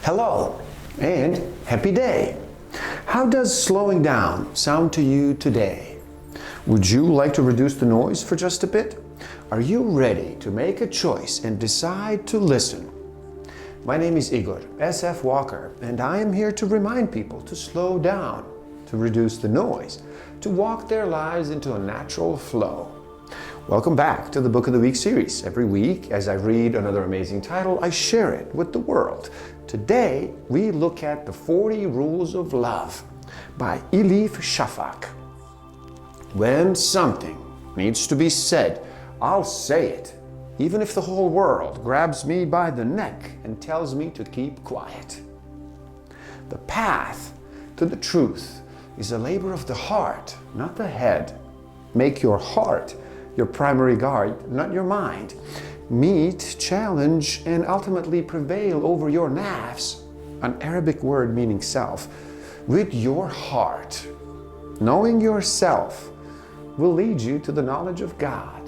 Hello and happy day. How does slowing down sound to you today? Would you like to reduce the noise for just a bit? Are you ready to make a choice and decide to listen? My name is Igor S.F. Walker, and I am here to remind people to slow down, to reduce the noise, to walk their lives into a natural flow. Welcome back to the Book of the Week series. Every week, as I read another amazing title, I share it with the world. Today, we look at the 40 Rules of Love by Elif Shafak. When something needs to be said, I'll say it, even if the whole world grabs me by the neck and tells me to keep quiet. The path to the truth is a labor of the heart, not the head. Make your heart your primary guide, not your mind. Meet, challenge, and ultimately prevail over your nafs, an Arabic word meaning self, with your heart. Knowing yourself will lead you to the knowledge of God.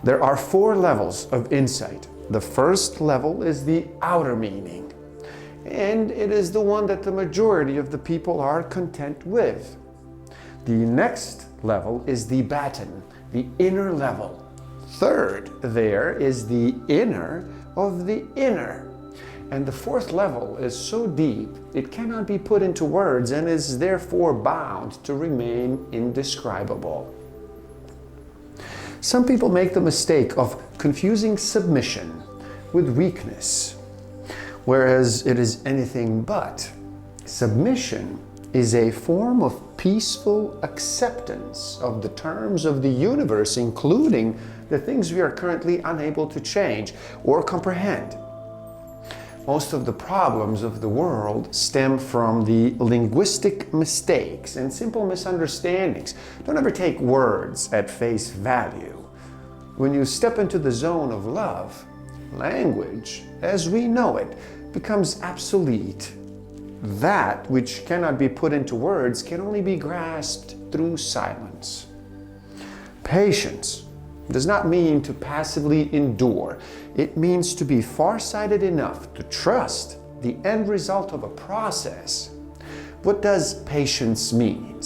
There are 4 levels of insight. The first level is the outer meaning, and it is the one that the majority of the people are content with. The next level is the batin, the inner level. Third, there is the inner of the inner. And the 4th level is so deep, it cannot be put into words and is therefore bound to remain indescribable. Some people make the mistake of confusing submission with weakness, whereas it is anything but. Submission is a form of peaceful acceptance of the terms of the universe, including the things we are currently unable to change or comprehend. Most of the problems of the world stem from the linguistic mistakes and simple misunderstandings. Don't ever take words at face value. When you step into the zone of love, language, as we know it, becomes obsolete. That which cannot be put into words can only be grasped through silence. Patience does not mean to passively endure. It means to be farsighted enough to trust the end result of a process. What does patience mean?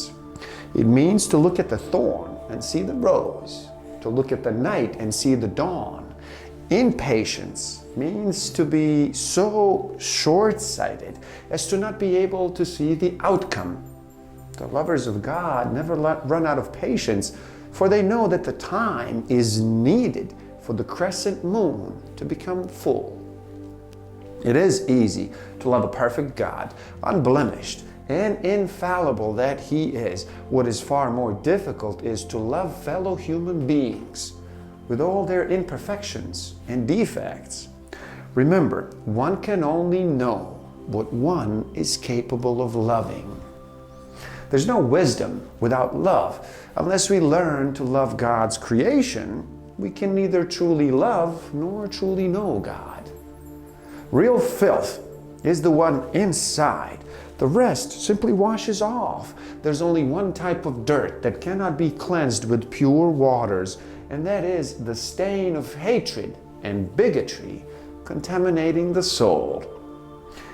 It means to look at the thorn and see the rose, to look at the night and see the dawn. Impatience means to be so short-sighted as to not be able to see the outcome. The lovers of God never run out of patience, for they know that the time is needed for the crescent moon to become full. It is easy to love a perfect God, unblemished and infallible that He is. What is far more difficult is to love fellow human beings with all their imperfections and defects. Remember, one can only know what one is capable of loving. There's no wisdom without love. Unless we learn to love God's creation, we can neither truly love nor truly know God. Real filth is the one inside. The rest simply washes off. There's only one type of dirt that cannot be cleansed with pure waters, and that is the stain of hatred and bigotry contaminating the soul.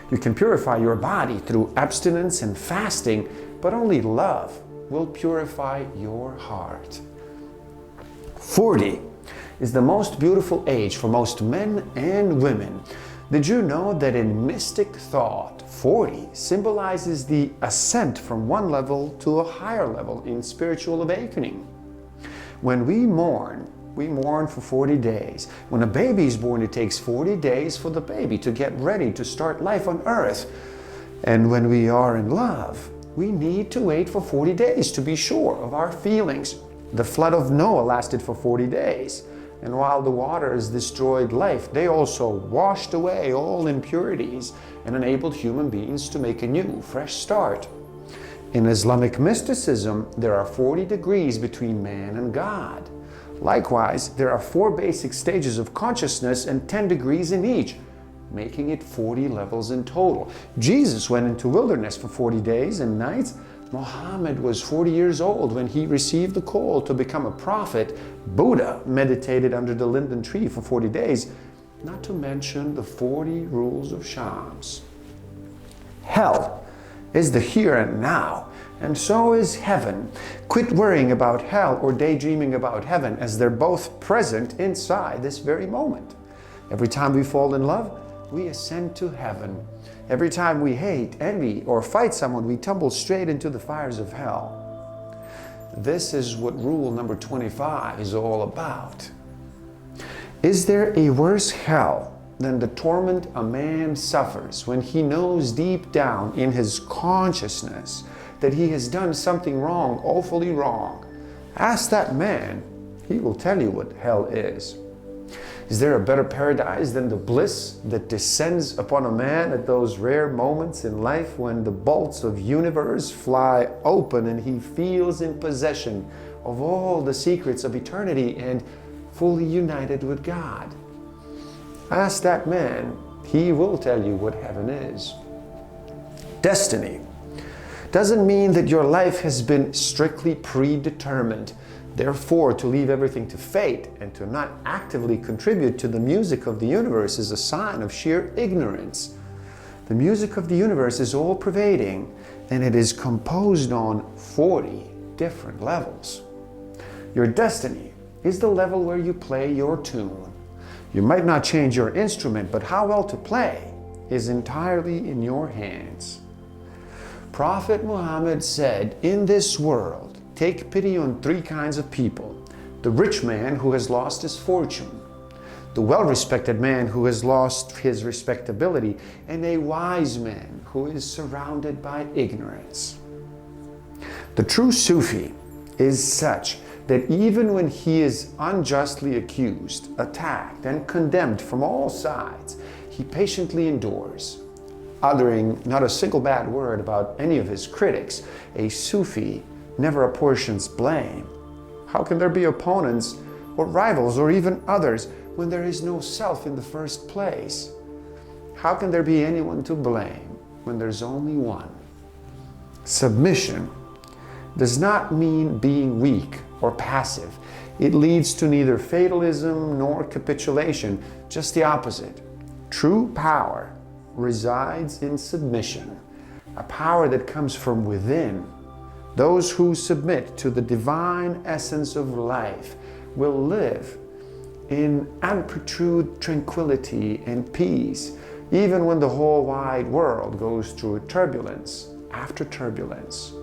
You can purify your body through abstinence and fasting, but only love will purify your heart. 40 is the most beautiful age for most men and women. Did you know that in mystic thought, 40 symbolizes the ascent from one level to a higher level in spiritual awakening? When we mourn for 40 days. When a baby is born, it takes 40 days for the baby to get ready to start life on earth. And when we are in love, we need to wait for 40 days to be sure of our feelings. The flood of Noah lasted for 40 days. And while the waters destroyed life, they also washed away all impurities and enabled human beings to make a new, fresh start. In Islamic mysticism, there are 40 degrees between man and God. Likewise, there are 4 basic stages of consciousness and 10 degrees in each, making it 40 levels in total. Jesus went into wilderness for 40 days and nights. Muhammad was 40 years old when he received the call to become a prophet. Buddha meditated under the linden tree for 40 days. not to mention the 40 rules of Shams. Hell is the here and now, and so is heaven. Quit worrying about hell or daydreaming about heaven, as they're both present inside this very moment. Every time we fall in love, we ascend to heaven. Every time we hate, envy, or fight someone, we tumble straight into the fires of hell. This is what rule number 25 is all about. Is there a worse hell than the torment a man suffers when he knows deep down in his consciousness that he has done something wrong, awfully wrong? Ask that man. He will tell you what hell is. Is there a better paradise than the bliss that descends upon a man at those rare moments in life when the bolts of universe fly open and he feels in possession of all the secrets of eternity and fully united with God? Ask that man. He will tell you what heaven is. Destiny doesn't mean that your life has been strictly predetermined. Therefore, to leave everything to fate and to not actively contribute to the music of the universe is a sign of sheer ignorance. The music of the universe is all-pervading, and it is composed on 40 different levels. Your destiny is the level where you play your tune. You might not change your instrument, but how well to play is entirely in your hands. Prophet Muhammad said, "In this world, take pity on 3 kinds of people: the rich man who has lost his fortune, the well-respected man who has lost his respectability, and a wise man who is surrounded by ignorance." The true Sufi is such that even when he is unjustly accused, attacked, and condemned from all sides, he patiently endures, uttering not a single bad word about any of his critics. A Sufi never apportions blame. How can there be opponents or rivals or even others when there is no self in the first place? How can there be anyone to blame when there's only one? Submission does not mean being weak or passive. It leads to neither fatalism nor capitulation, just the opposite. True power resides in submission, a power that comes from within. Those who submit to the divine essence of life will live in unperturbed tranquility and peace, even when the whole wide world goes through turbulence after turbulence.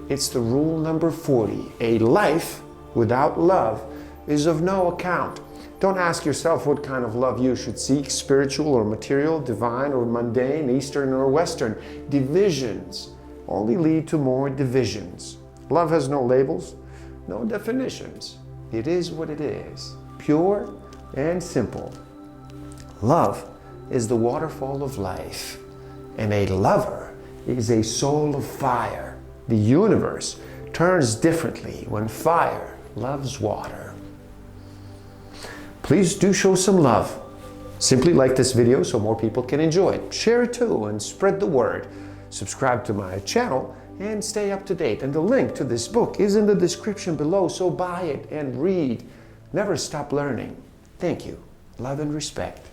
It's the rule number 40. A life without love is of no account. Don't ask yourself what kind of love you should seek: spiritual or material, divine or mundane, Eastern or Western. Divisions only lead to more divisions. Love has no labels, no definitions. It is what it is, pure and simple. Love is the waterfall of life, and a lover is a soul of fire. The universe turns differently when fire loves water. Please do show some love. Simply like this video so more people can enjoy it. Share it too and spread the word. Subscribe to my channel and stay up to date. And the link to this book is in the description below, so buy it and read. Never stop learning. Thank you. Love and respect.